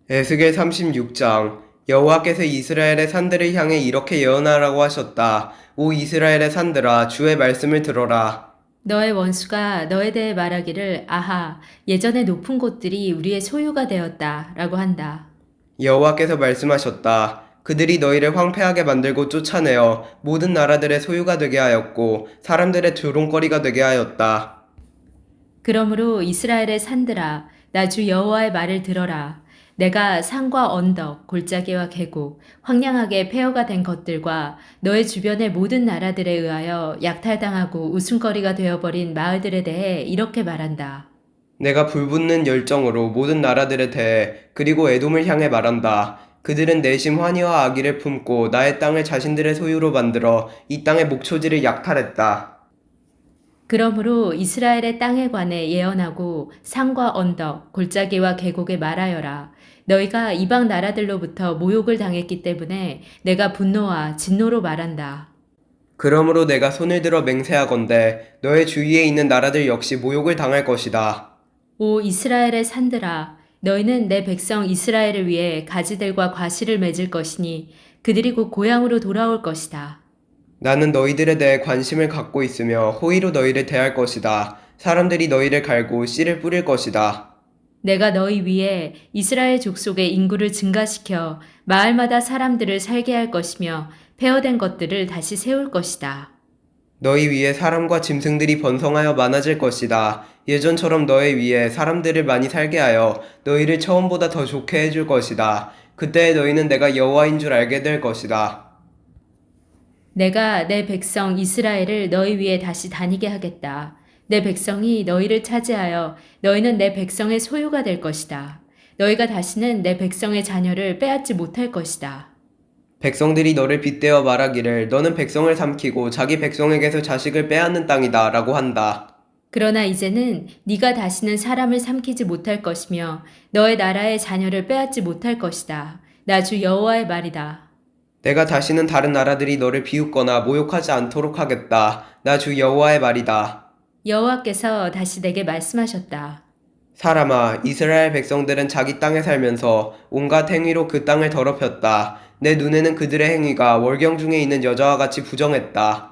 에스겔 36장. 여호와께서 이스라엘의 산들을 향해 이렇게 예언하라고 하셨다. 오 이스라엘의 산들아, 주의 말씀을 들어라. 너의 원수가 너에 대해 말하기를 아하, 예전에 높은 곳들이 우리의 소유가 되었다 라고 한다. 여호와께서 말씀하셨다. 그들이 너희를 황폐하게 만들고 쫓아내어 모든 나라들의 소유가 되게 하였고 사람들의 조롱거리가 되게 하였다. 그러므로 이스라엘의 산들아, 나 주 여호와의 말을 들어라. 내가 산과 언덕, 골짜기와 계곡, 황량하게 폐허가 된 것들과 너의 주변의 모든 나라들에 의하여 약탈당하고 웃음거리가 되어버린 마을들에 대해 이렇게 말한다. 내가 불붙는 열정으로 모든 나라들에 대해 그리고 에돔을 향해 말한다. 그들은 내심 환희와 악의를 품고 나의 땅을 자신들의 소유로 만들어 이 땅의 목초지를 약탈했다. 그러므로 이스라엘의 땅에 관해 예언하고 산과 언덕, 골짜기와 계곡에 말하여라. 너희가 이방 나라들로부터 모욕을 당했기 때문에 내가 분노와 진노로 말한다. 그러므로 내가 손을 들어 맹세하건대 너의 주위에 있는 나라들 역시 모욕을 당할 것이다. 오 이스라엘의 산들아, 너희는 내 백성 이스라엘을 위해 가지들과 과실을 맺을 것이니 그들이 곧 고향으로 돌아올 것이다. 나는 너희들에 대해 관심을 갖고 있으며 호의로 너희를 대할 것이다. 사람들이 너희를 갈고 씨를 뿌릴 것이다. 내가 너희 위에 이스라엘 족속의 인구를 증가시켜 마을마다 사람들을 살게 할 것이며 폐허된 것들을 다시 세울 것이다. 너희 위에 사람과 짐승들이 번성하여 많아질 것이다. 예전처럼 너희 위에 사람들을 많이 살게 하여 너희를 처음보다 더 좋게 해줄 것이다. 그때 너희는 내가 여호와인 줄 알게 될 것이다. 내가 내 백성 이스라엘을 너희 위에 다시 다니게 하겠다. 내 백성이 너희를 차지하여 너희는 내 백성의 소유가 될 것이다. 너희가 다시는 내 백성의 자녀를 빼앗지 못할 것이다. 백성들이 너를 빗대어 말하기를 너는 백성을 삼키고 자기 백성에게서 자식을 빼앗는 땅이다 라고 한다. 그러나 이제는 네가 다시는 사람을 삼키지 못할 것이며 너의 나라의 자녀를 빼앗지 못할 것이다. 나 주 여호와의 말이다. 내가 다시는 다른 나라들이 너를 비웃거나 모욕하지 않도록 하겠다. 나 주 여호와의 말이다. 여호와께서 다시 내게 말씀하셨다. 사람아, 이스라엘 백성들은 자기 땅에 살면서 온갖 행위로 그 땅을 더럽혔다. 내 눈에는 그들의 행위가 월경 중에 있는 여자와 같이 부정했다.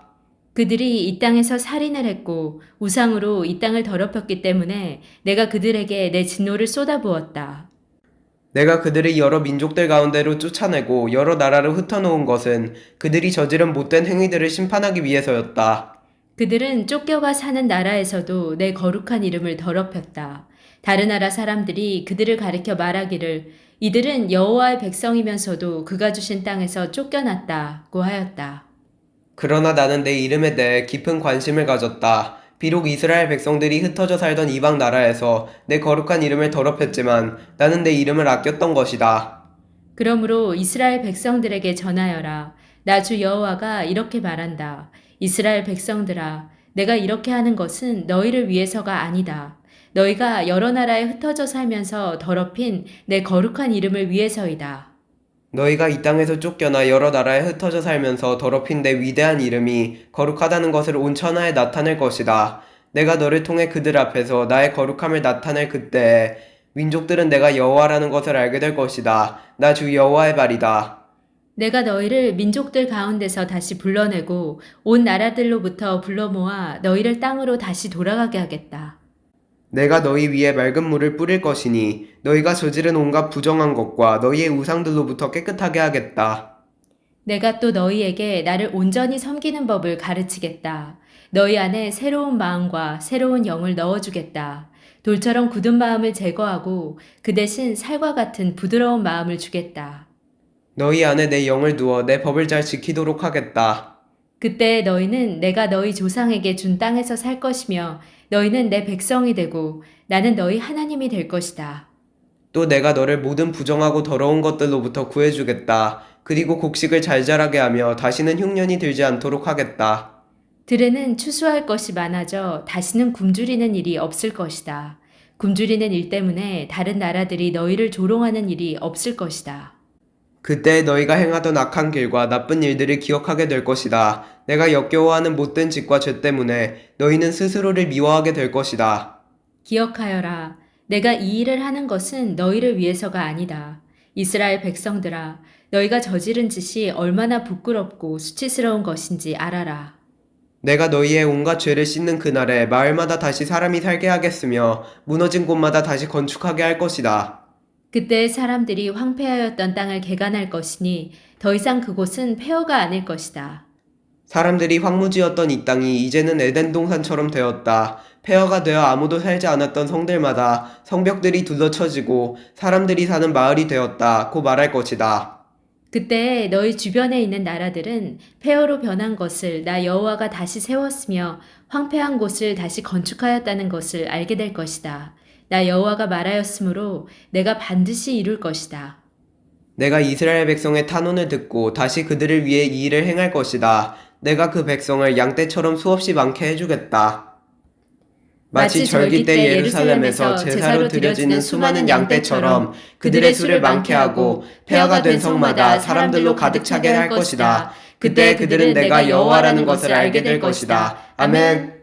그들이 이 땅에서 살인을 했고 우상으로 이 땅을 더럽혔기 때문에 내가 그들에게 내 진노를 쏟아부었다. 내가 그들을 여러 민족들 가운데로 쫓아내고 여러 나라로 흩어놓은 것은 그들이 저지른 못된 행위들을 심판하기 위해서였다. 그들은 쫓겨가 사는 나라에서도 내 거룩한 이름을 더럽혔다. 다른 나라 사람들이 그들을 가리켜 말하기를 이들은 여호와의 백성이면서도 그가 주신 땅에서 쫓겨났다고 하였다. 그러나 나는 내 이름에 대해 깊은 관심을 가졌다. 비록 이스라엘 백성들이 흩어져 살던 이방 나라에서 내 거룩한 이름을 더럽혔지만 나는 내 이름을 아꼈던 것이다. 그러므로 이스라엘 백성들에게 전하여라. 나 주 여호와가 이렇게 말한다. 이스라엘 백성들아, 내가 이렇게 하는 것은 너희를 위해서가 아니다. 너희가 여러 나라에 흩어져 살면서 더럽힌 내 거룩한 이름을 위해서이다. 너희가 이 땅에서 쫓겨나 여러 나라에 흩어져 살면서 더럽힌 내 위대한 이름이 거룩하다는 것을 온 천하에 나타낼 것이다. 내가 너를 통해 그들 앞에서 나의 거룩함을 나타낼 그때에 민족들은 내가 여호와라는 것을 알게 될 것이다. 나 주 여호와의 말이다. 내가 너희를 민족들 가운데서 다시 불러내고 온 나라들로부터 불러 모아 너희를 땅으로 다시 돌아가게 하겠다. 내가 너희 위에 맑은 물을 뿌릴 것이니 너희가 저지른 온갖 부정한 것과 너희의 우상들로부터 깨끗하게 하겠다. 내가 또 너희에게 나를 온전히 섬기는 법을 가르치겠다. 너희 안에 새로운 마음과 새로운 영을 넣어주겠다. 돌처럼 굳은 마음을 제거하고 그 대신 살과 같은 부드러운 마음을 주겠다. 너희 안에 내 영을 두어 내 법을 잘 지키도록 하겠다. 그때 너희는 내가 너희 조상에게 준 땅에서 살 것이며 너희는 내 백성이 되고 나는 너희 하나님이 될 것이다. 또 내가 너를 모든 부정하고 더러운 것들로부터 구해주겠다. 그리고 곡식을 잘 자라게 하며 다시는 흉년이 들지 않도록 하겠다. 들에는 추수할 것이 많아져 다시는 굶주리는 일이 없을 것이다. 굶주리는 일 때문에 다른 나라들이 너희를 조롱하는 일이 없을 것이다. 그때 너희가 행하던 악한 길과 나쁜 일들을 기억하게 될 것이다. 내가 역겨워하는 못된 짓과 죄 때문에 너희는 스스로를 미워하게 될 것이다. 기억하여라. 내가 이 일을 하는 것은 너희를 위해서가 아니다. 이스라엘 백성들아, 너희가 저지른 짓이 얼마나 부끄럽고 수치스러운 것인지 알아라. 내가 너희의 온갖 죄를 씻는 그날에 마을마다 다시 사람이 살게 하겠으며 무너진 곳마다 다시 건축하게 할 것이다. 그때 사람들이 황폐하였던 땅을 개간할 것이니 더 이상 그곳은 폐허가 아닐 것이다. 사람들이 황무지였던 이 땅이 이제는 에덴 동산처럼 되었다. 폐허가 되어 아무도 살지 않았던 성들마다 성벽들이 둘러쳐지고 사람들이 사는 마을이 되었다고 말할 것이다. 그때 너희 주변에 있는 나라들은 폐허로 변한 것을 나 여호와가 다시 세웠으며 황폐한 곳을 다시 건축하였다는 것을 알게 될 것이다. 나 여호와가 말하였으므로 내가 반드시 이룰 것이다. 내가 이스라엘 백성의 탄원을 듣고 다시 그들을 위해 이 일을 행할 것이다. 내가 그 백성을 양떼처럼 수없이 많게 해주겠다. 마치 절기 때 예루살렘에서 제사로 드려지는 수많은 양떼처럼 그들의 수를 많게 하고 폐허가 된 성마다 사람들로 가득 차게 할 것이다. 그때 그들은 내가 여호와라는 것을 알게 될 것이다. 아멘.